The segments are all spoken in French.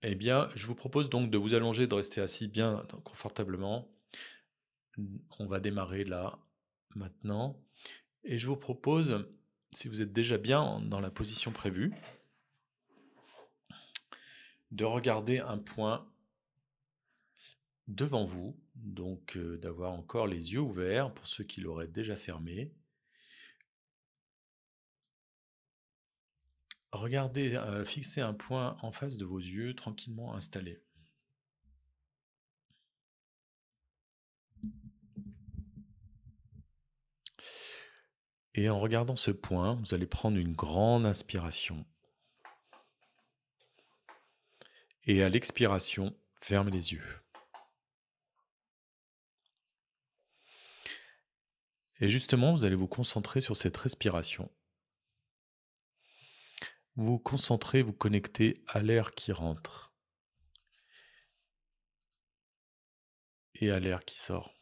Eh bien, je vous propose donc de vous allonger, de rester assis bien confortablement. On va démarrer là, maintenant. Et je vous propose, si vous êtes déjà bien dans la position prévue, de regarder un point devant vous, donc d'avoir encore les yeux ouverts pour ceux qui l'auraient déjà fermé. Regardez, fixez un point en face de vos yeux, tranquillement installé. Et en regardant ce point, vous allez prendre une grande inspiration. Et à l'expiration, fermez les yeux. Et justement, vous allez vous concentrer sur cette respiration. Vous vous concentrez, vous connectez à l'air qui rentre et à l'air qui sort.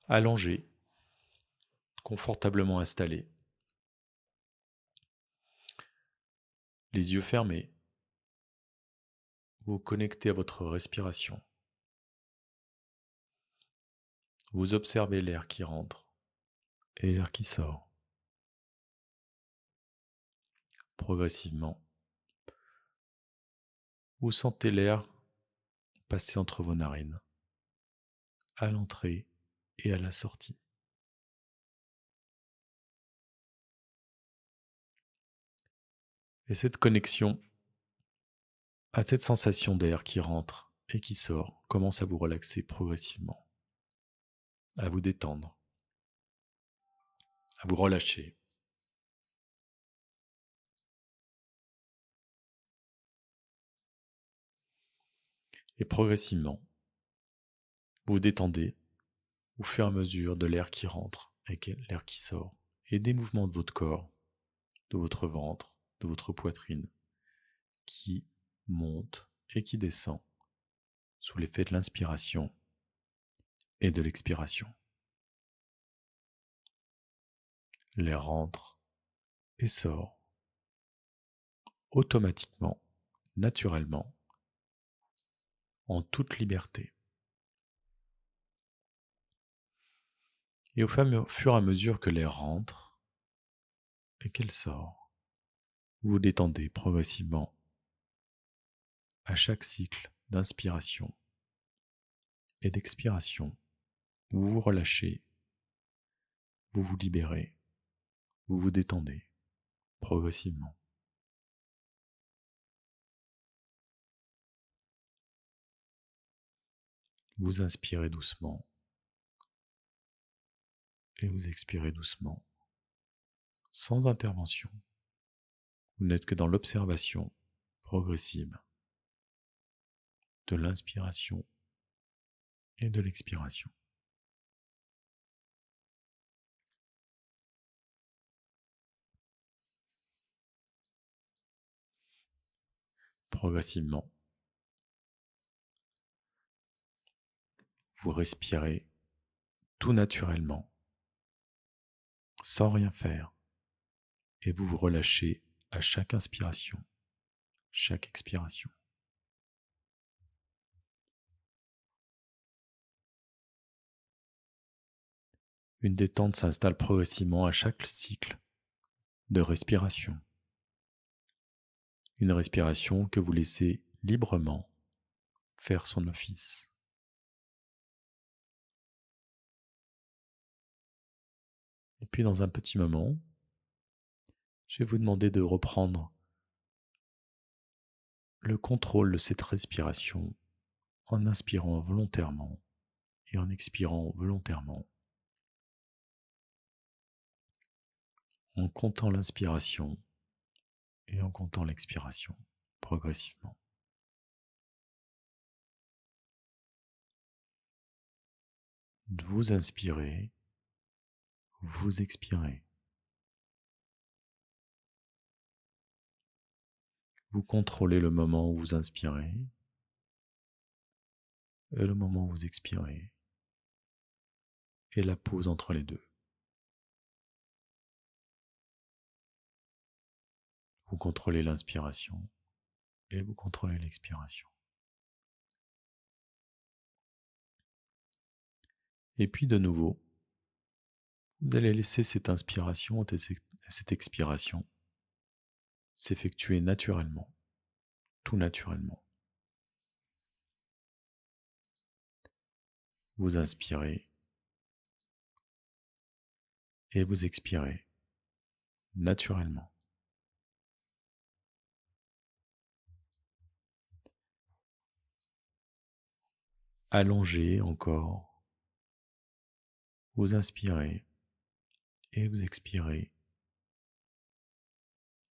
Allongé, confortablement installé, les yeux fermés, vous connectez à votre respiration. Vous observez l'air qui rentre et l'air qui sort. Progressivement, vous sentez l'air passer entre vos narines, à l'entrée et à la sortie. Et cette connexion à cette sensation d'air qui rentre et qui sort commence à vous relaxer progressivement, à vous détendre, à vous relâcher. Et progressivement, vous vous détendez au fur et à mesure de l'air qui rentre et l'air qui sort, et des mouvements de votre corps, de votre ventre, de votre poitrine, qui monte et qui descend sous l'effet de l'inspiration et de l'expiration. L'air rentre et sort automatiquement, naturellement, en toute liberté. Et au fur et à mesure que l'air rentre et qu'elle sort, vous vous détendez progressivement à chaque cycle d'inspiration et d'expiration. Vous vous relâchez, vous vous libérez, vous vous détendez progressivement. Vous inspirez doucement et vous expirez doucement, sans intervention. Vous n'êtes que dans l'observation progressive de l'inspiration et de l'expiration. Progressivement, vous respirez tout naturellement, sans rien faire, et vous vous relâchez à chaque inspiration, chaque expiration. Une détente s'installe progressivement à chaque cycle de respiration. Une respiration que vous laissez librement faire son office. Et puis dans un petit moment, je vais vous demander de reprendre le contrôle de cette respiration en inspirant volontairement et en expirant volontairement, en comptant l'inspiration et en comptant l'expiration progressivement. Vous inspirez, vous expirez. Vous contrôlez le moment où vous inspirez et le moment où vous expirez, et la pause entre les deux. Vous contrôlez l'inspiration et vous contrôlez l'expiration. Et puis de nouveau, vous allez laisser cette inspiration et cette expiration s'effectuer naturellement, tout naturellement. Vous inspirez et vous expirez naturellement. Allongez encore. Vous inspirez et vous expirez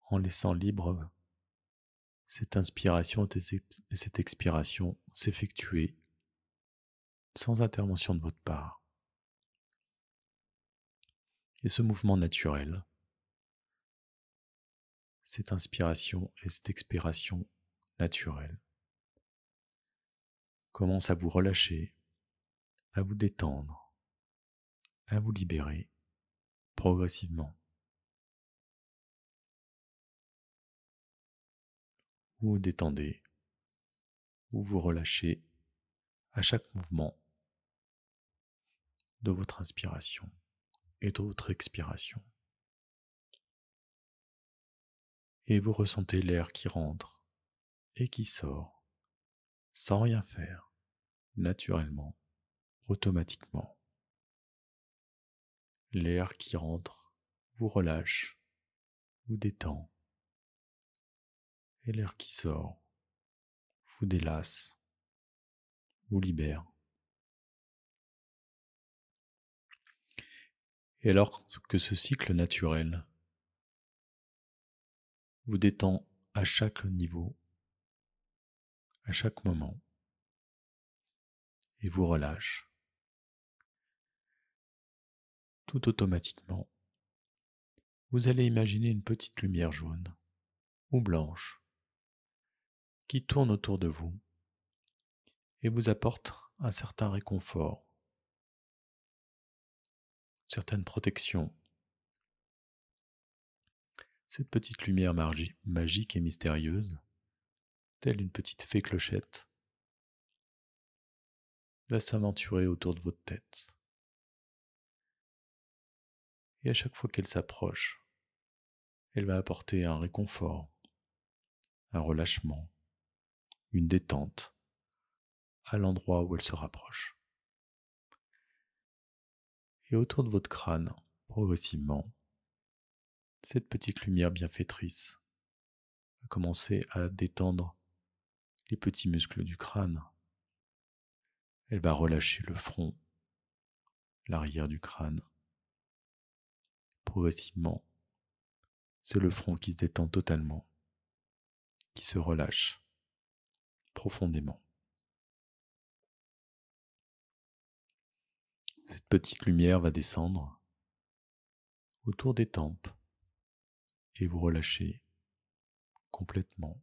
en laissant libre cette inspiration et cette expiration s'effectuer sans intervention de votre part. Et ce mouvement naturel, cette inspiration et cette expiration naturelle, commence à vous relâcher, à vous détendre, à vous libérer progressivement. Vous vous détendez, vous vous relâchez à chaque mouvement de votre inspiration et de votre expiration. Et vous ressentez l'air qui rentre et qui sort, sans rien faire, naturellement, automatiquement. L'air qui rentre vous relâche, vous détend, et l'air qui sort vous délasse, vous libère. Et alors que ce cycle naturel vous détend à chaque niveau, à chaque moment, et vous relâche, tout automatiquement, vous allez imaginer une petite lumière jaune ou blanche qui tourne autour de vous et vous apporte un certain réconfort, une certaine protection. Cette petite lumière magique et mystérieuse, telle une petite fée clochette, va s'aventurer autour de votre tête. Et à chaque fois qu'elle s'approche, elle va apporter un réconfort, un relâchement, une détente à l'endroit où elle se rapproche. Et autour de votre crâne, progressivement, cette petite lumière bienfaitrice va commencer à détendre les petits muscles du crâne. Elle va relâcher le front, l'arrière du crâne. Progressivement, c'est le front qui se détend totalement, qui se relâche profondément. Cette petite lumière va descendre autour des tempes et vous relâcher complètement.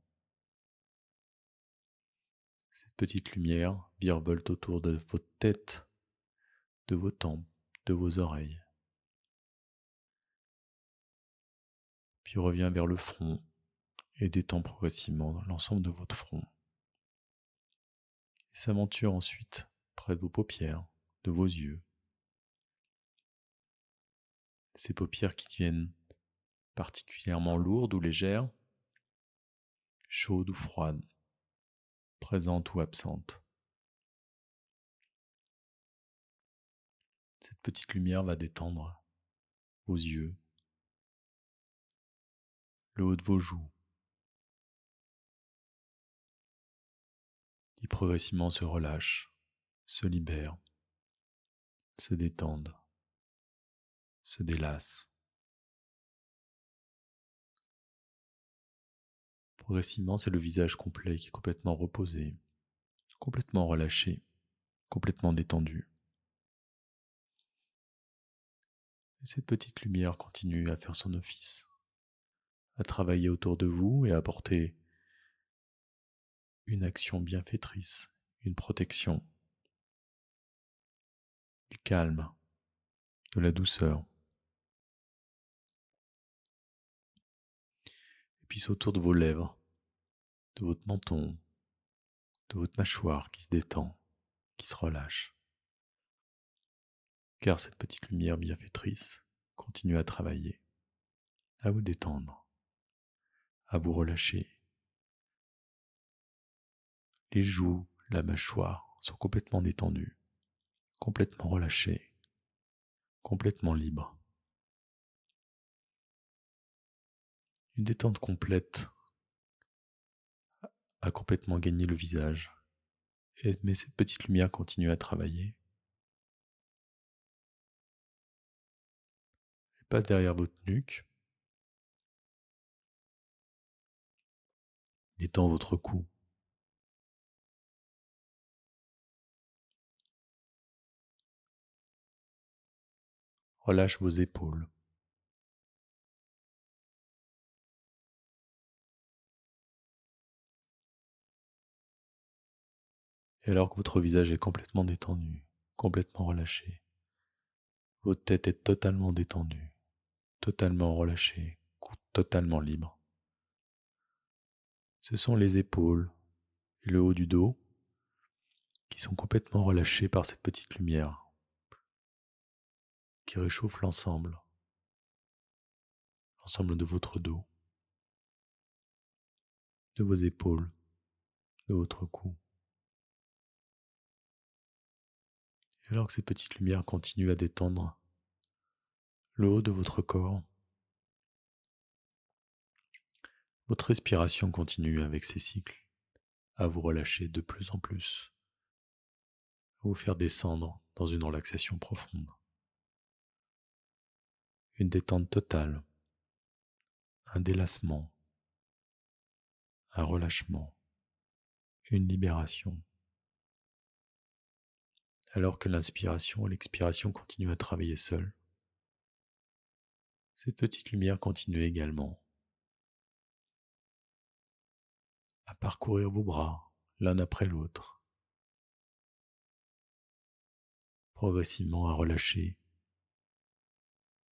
Cette petite lumière virevolte autour de votre tête, de vos tempes, de vos oreilles. Puis revient vers le front et détend progressivement l'ensemble de votre front. Et s'aventure ensuite près de vos paupières, de vos yeux. Ces paupières qui deviennent particulièrement lourdes ou légères, chaudes ou froides, présentes ou absentes. Cette petite lumière va détendre vos yeux, le haut de vos joues, qui progressivement se relâchent, se libèrent, se détendent, se délassent. Progressivement, c'est le visage complet qui est complètement reposé, complètement relâché, complètement détendu. Et cette petite lumière continue à faire son office, à travailler autour de vous et à apporter une action bienfaitrice, une protection du calme, de la douceur. Et puis c'est autour de vos lèvres, de votre menton, de votre mâchoire qui se détend, qui se relâche. Car cette petite lumière bienfaitrice continue à travailler, à vous détendre, à vous relâcher. Les joues, la mâchoire sont complètement détendues, complètement relâchées, complètement libres. Une détente complète a complètement gagné le visage, mais cette petite lumière continue à travailler. Elle passe derrière votre nuque, détend votre cou, relâche vos épaules. Et alors que votre visage est complètement détendu, complètement relâché, votre tête est totalement détendue, totalement relâchée, totalement libre. Ce sont les épaules et le haut du dos qui sont complètement relâchés par cette petite lumière qui réchauffe l'ensemble de votre dos, de vos épaules, de votre cou. Et alors que ces petites lumières continuent à détendre le haut de votre corps, votre respiration continue avec ces cycles à vous relâcher de plus en plus, à vous faire descendre dans une relaxation profonde, une détente totale, un délassement, un relâchement, une libération, alors que l'inspiration et l'expiration continuent à travailler seules. Cette petite lumière continue également à parcourir vos bras l'un après l'autre, progressivement à relâcher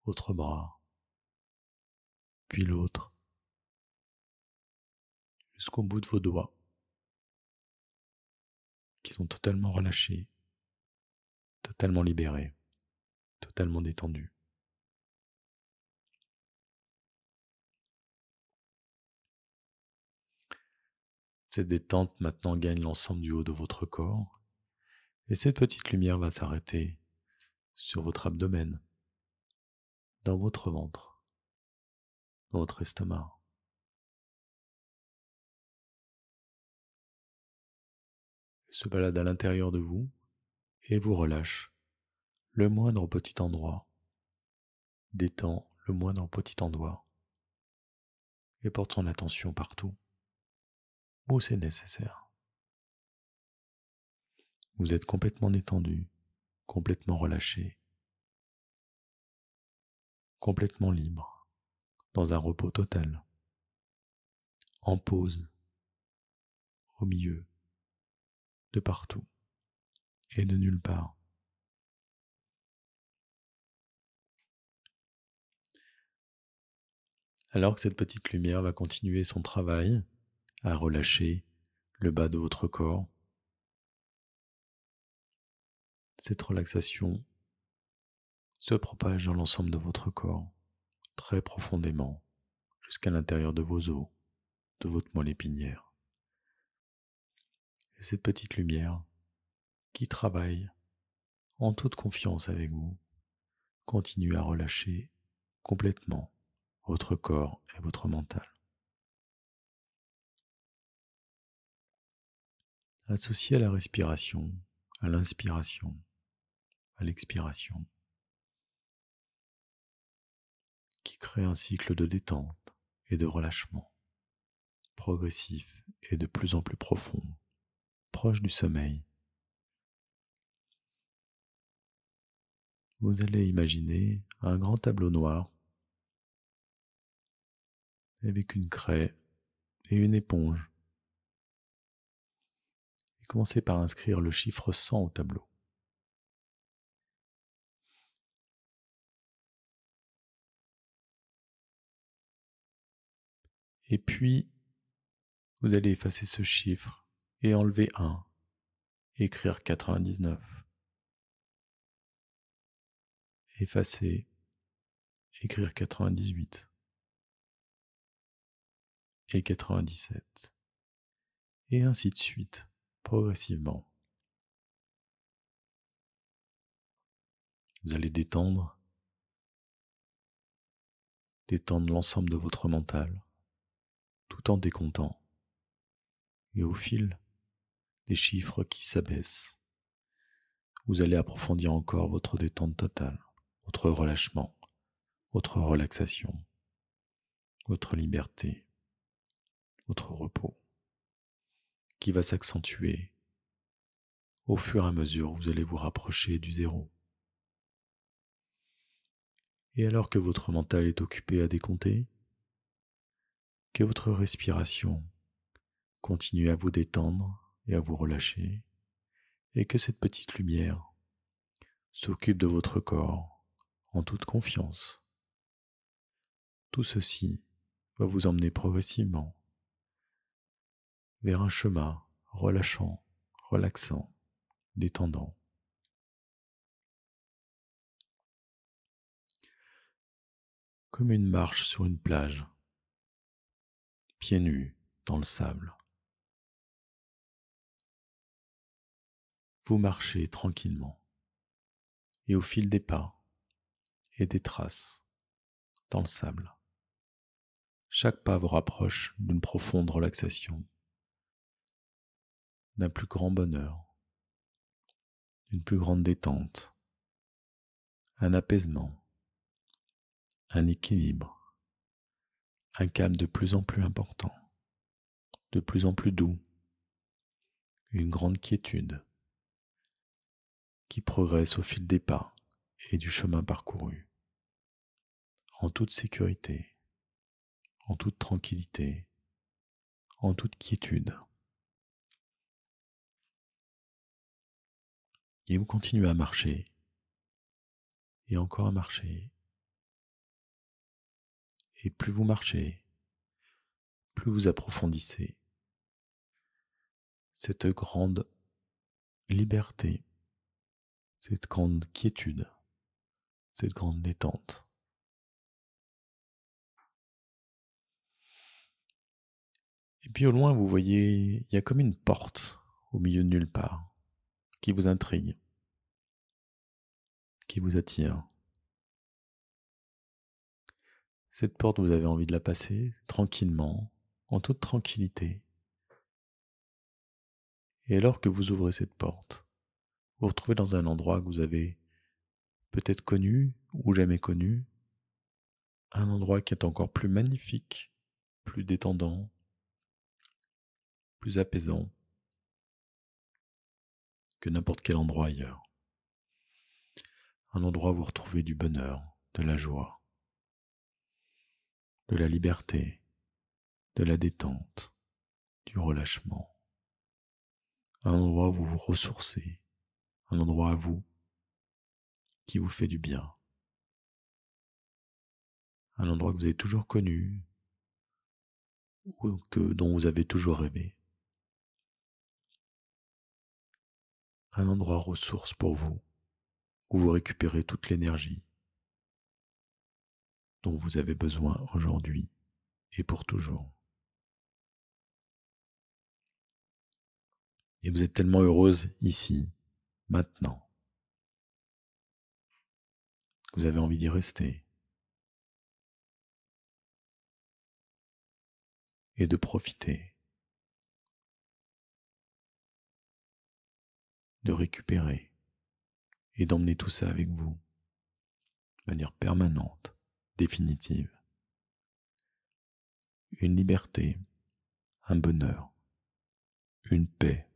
votre bras, puis l'autre, jusqu'au bout de vos doigts, qui sont totalement relâchés, totalement libérés, totalement détendus. Cette détente maintenant gagne l'ensemble du haut de votre corps, et cette petite lumière va s'arrêter sur votre abdomen, dans votre ventre, dans votre estomac. Elle se balade à l'intérieur de vous et vous relâche le moindre petit endroit, détend le moindre petit endroit et porte son attention partout où c'est nécessaire. Vous êtes complètement détendu, complètement relâché, complètement libre, dans un repos total, en pause, au milieu, de partout et de nulle part. Alors que cette petite lumière va continuer son travail à relâcher le bas de votre corps, cette relaxation se propage dans l'ensemble de votre corps, très profondément, jusqu'à l'intérieur de vos os, de votre moelle épinière. Et cette petite lumière qui travaille en toute confiance avec vous continue à relâcher complètement votre corps et votre mental. Associé à la respiration, à l'inspiration, à l'expiration, qui crée un cycle de détente et de relâchement, progressif et de plus en plus profond, proche du sommeil. Vous allez imaginer un grand tableau noir avec une craie et une éponge. Et commencez par inscrire le chiffre 100 au tableau. Et puis, vous allez effacer ce chiffre et enlever 1, écrire 99. Effacer, écrire 98 et 97. Et ainsi de suite, progressivement. Vous allez détendre l'ensemble de votre mental, tout en décomptant. Et au fil des chiffres qui s'abaissent, vous allez approfondir encore votre détente totale, votre relâchement, votre relaxation, votre liberté, votre repos, qui va s'accentuer au fur et à mesure où vous allez vous rapprocher du zéro. Et alors que votre mental est occupé à décompter, que votre respiration continue à vous détendre et à vous relâcher, et que cette petite lumière s'occupe de votre corps en toute confiance. Tout ceci va vous emmener progressivement vers un chemin relâchant, relaxant, détendant. Comme une marche sur une plage, pieds nus dans le sable. Vous marchez tranquillement et au fil des pas et des traces dans le sable, chaque pas vous rapproche d'une profonde relaxation, d'un plus grand bonheur, d'une plus grande détente, un apaisement, un équilibre, un calme de plus en plus important, de plus en plus doux, une grande quiétude qui progresse au fil des pas et du chemin parcouru, en toute sécurité, en toute tranquillité, en toute quiétude. Et vous continuez à marcher, et encore à marcher. Et plus vous marchez, plus vous approfondissez cette grande liberté, cette grande quiétude, cette grande détente. Et puis au loin, vous voyez, il y a comme une porte au milieu de nulle part qui vous intrigue, qui vous attire. Cette porte, vous avez envie de la passer tranquillement, en toute tranquillité. Et alors que vous ouvrez cette porte, vous vous retrouvez dans un endroit que vous avez peut-être connu ou jamais connu, un endroit qui est encore plus magnifique, plus détendant, plus apaisant que n'importe quel endroit ailleurs. Un endroit où vous retrouvez du bonheur, de la joie, de la liberté, de la détente, du relâchement. Un endroit où vous vous ressourcez, un endroit à vous qui vous fait du bien. Un endroit que vous avez toujours connu ou dont vous avez toujours rêvé. Un endroit ressource pour vous, où vous récupérez toute l'énergie dont vous avez besoin aujourd'hui et pour toujours. Et vous êtes tellement heureuse ici, maintenant, que vous avez envie d'y rester et de profiter, de récupérer et d'emmener tout ça avec vous, de manière permanente, définitive. Une liberté, un bonheur, une paix,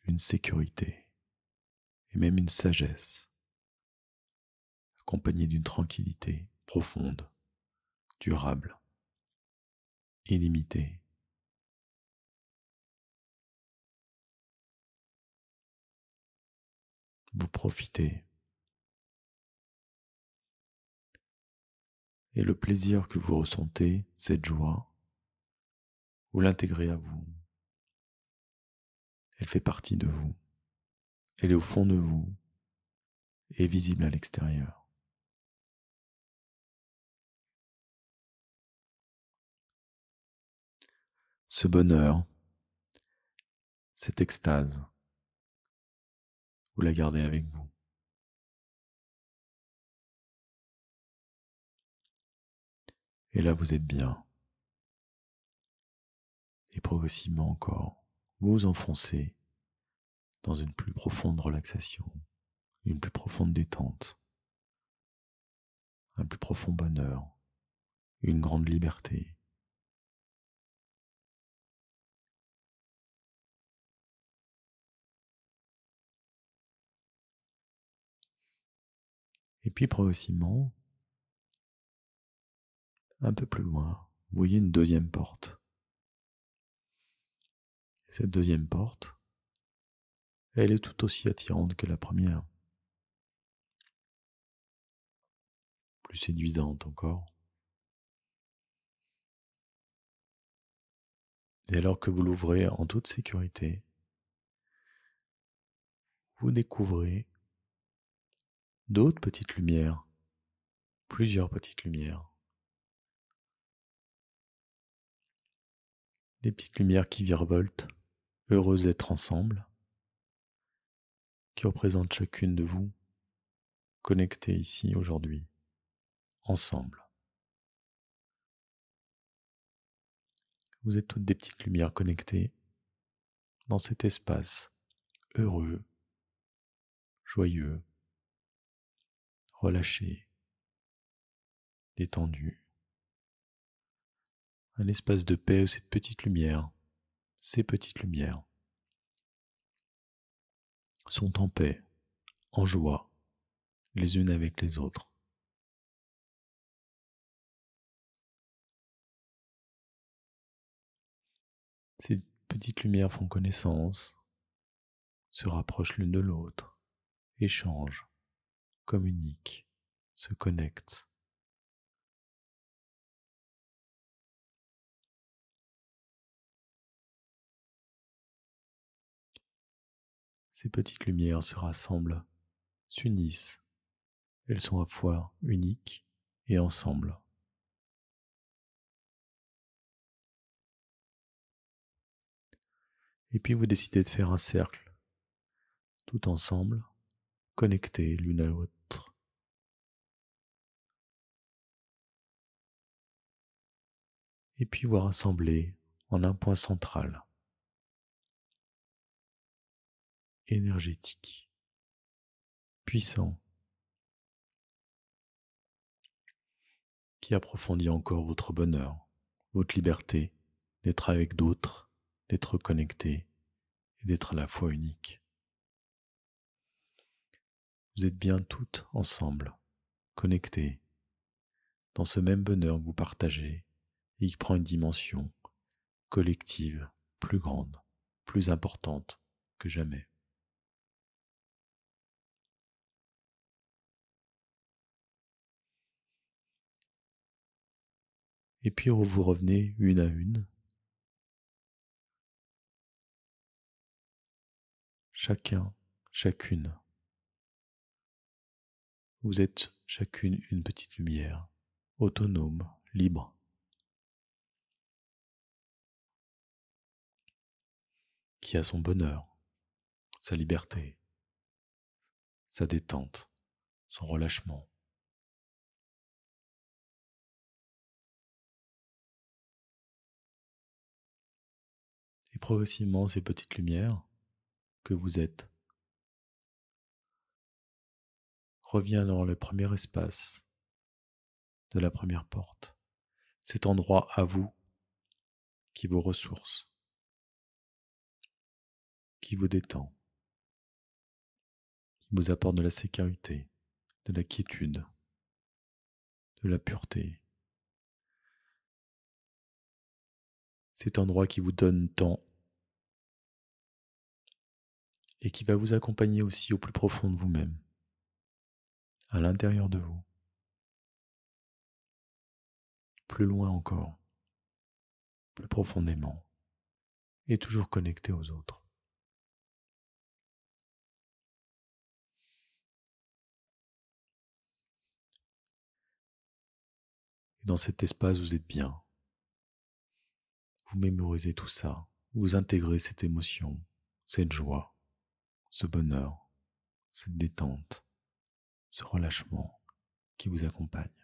une sécurité et même une sagesse, accompagnée d'une tranquillité profonde, durable, illimitée. Vous profitez Et le plaisir que vous ressentez, cette joie, vous l'intégrez à vous. Elle fait partie de vous. Elle est au fond de vous et visible à l'extérieur. Ce bonheur, cette extase, vous la gardez avec vous. Et là, vous êtes bien. Et progressivement encore, vous vous enfoncez dans une plus profonde relaxation, une plus profonde détente, un plus profond bonheur, une grande liberté. Et puis progressivement, un peu plus loin, vous voyez une deuxième porte. Et cette deuxième porte, elle est tout aussi attirante que la première, plus séduisante encore. Et alors que vous l'ouvrez en toute sécurité, vous découvrez d'autres petites lumières, plusieurs petites lumières. Des petites lumières qui virevoltent, heureuses d'être ensemble, qui représentent chacune de vous, connectées ici aujourd'hui, ensemble. Vous êtes toutes des petites lumières connectées dans cet espace heureux, joyeux, relâché, détendu. Un espace de paix où cette petite lumière, ces petites lumières, sont en paix, en joie, les unes avec les autres. Ces petites lumières font connaissance, se rapprochent l'une de l'autre, échangent, communiquent, se connectent. Ces petites lumières se rassemblent, s'unissent. Elles sont à la fois uniques et ensemble. Et puis vous décidez de faire un cercle, tout ensemble, connectés l'une à l'autre. Et puis vous rassembler en un point central, énergétique, puissant, qui approfondit encore votre bonheur, votre liberté d'être avec d'autres, d'être connecté et d'être à la fois unique. Vous êtes bien toutes ensemble, connectées, dans ce même bonheur que vous partagez et qui prend une dimension collective plus grande, plus importante que jamais. Et puis vous revenez une à une, chacun, chacune. Vous êtes chacune une petite lumière, autonome, libre, qui a son bonheur, sa liberté, sa détente, son relâchement. Et progressivement, ces petites lumières que vous êtes reviennent dans le premier espace de la première porte, cet endroit à vous qui vous ressource, qui vous détend, qui vous apporte de la sécurité, de la quiétude, de la pureté. Cet endroit qui vous donne temps et qui va vous accompagner aussi au plus profond de vous-même, à l'intérieur de vous. plus loin encore, plus profondément, et toujours connecté aux autres. Et dans cet espace, vous êtes bien. Vous mémorisez tout ça. Vous intégrez cette émotion, cette joie, ce bonheur, cette détente, ce relâchement qui vous accompagne.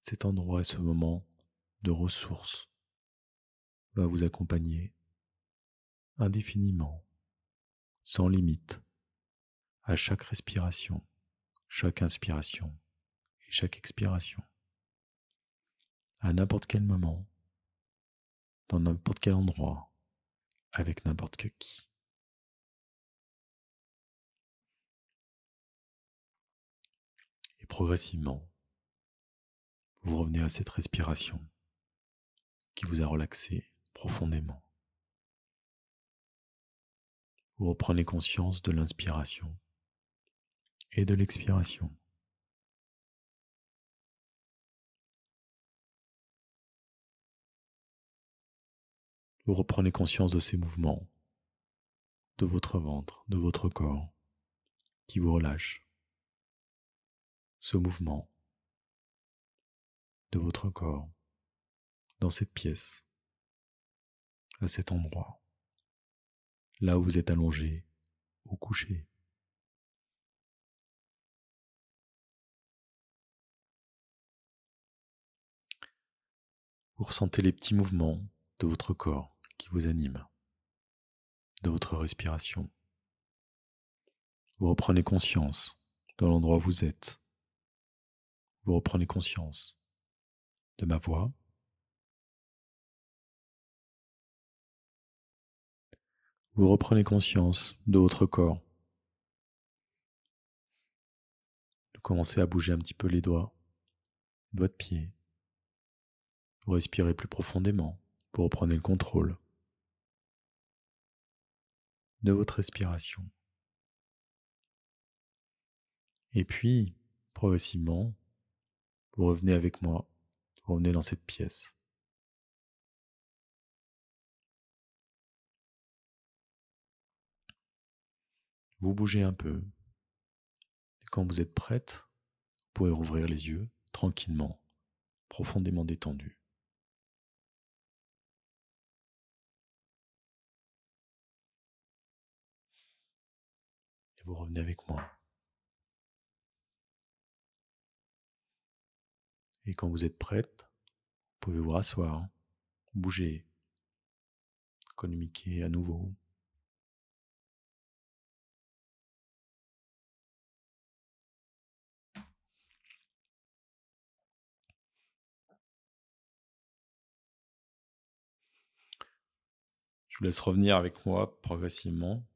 Cet endroit et ce moment de ressources va vous accompagner indéfiniment, sans limite, à chaque respiration, chaque inspiration et chaque expiration, à n'importe quel moment, dans n'importe quel endroit, avec n'importe que qui. Et progressivement, vous revenez à cette respiration qui vous a relaxé profondément. Vous reprenez conscience de l'inspiration et de l'expiration. Vous reprenez conscience de ces mouvements, de votre ventre, de votre corps, qui vous relâche. Ce mouvement de votre corps dans cette pièce, à cet endroit, là où vous êtes allongé ou couché. Vous ressentez les petits mouvements de votre corps qui vous animent, de votre respiration. Vous reprenez conscience de l'endroit où vous êtes. Vous reprenez conscience de ma voix. Vous reprenez conscience de votre corps. Vous commencez à bouger un petit peu les doigts de pied. Vous respirez plus profondément. Vous reprenez le contrôle de votre respiration. Et puis, progressivement, vous revenez avec moi. Vous revenez dans cette pièce. Vous bougez un peu. Et quand vous êtes prête, vous pouvez rouvrir les yeux tranquillement, profondément détendu. Et vous revenez avec moi. Et quand vous êtes prête, vous pouvez vous rasseoir, bouger, communiquer à nouveau. Je vous laisse revenir avec moi progressivement